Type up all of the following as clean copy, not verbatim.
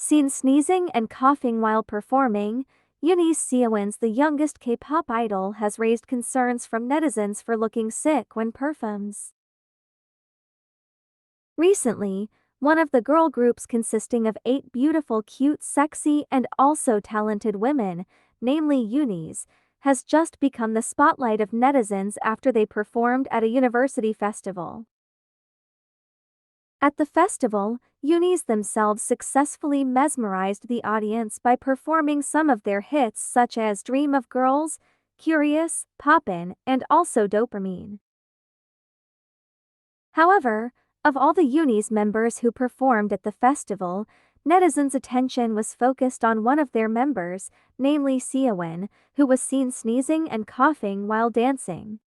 Seen sneezing and coughing while performing, UNIS Seowon, the youngest K-pop idol, has raised concerns from netizens for looking sick when performs. Recently, one of the girl groups consisting of 8 beautiful, cute, sexy, and also talented women, namely UNIS, has just become the spotlight of netizens after they performed at a university festival. At the festival, UNIS themselves successfully mesmerized the audience by performing some of their hits such as Dream of Girls, Curious, Poppin', and also Dopamine. However, of all the UNIS members who performed at the festival, netizens' attention was focused on one of their members, namely Seowon, who was seen sneezing and coughing while dancing.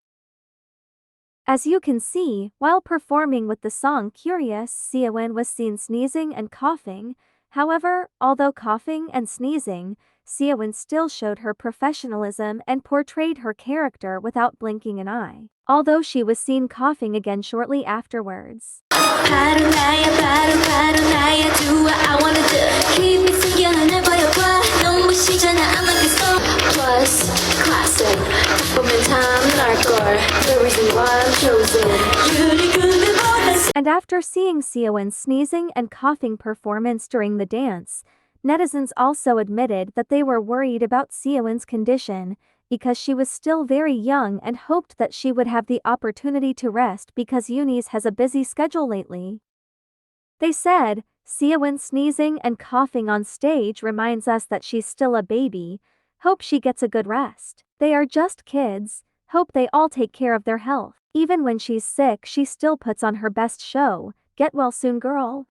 As you can see, while performing with the song Curious, Seowon was seen sneezing and coughing. However, although coughing and sneezing, Seowon still showed her professionalism and portrayed her character without blinking an eye, although she was seen coughing again shortly afterwards. And after seeing Seowon's sneezing and coughing performance during the dance, netizens also admitted that they were worried about Seowon's condition because she was still very young and hoped that she would have the opportunity to rest because UNIS has a busy schedule lately. They said, "Seowon sneezing and coughing on stage reminds us that she's still a baby. Hope she gets a good rest. They are just kids. Hope they all take care of their health. Even when she's sick, she still puts on her best show. Get well soon, girl."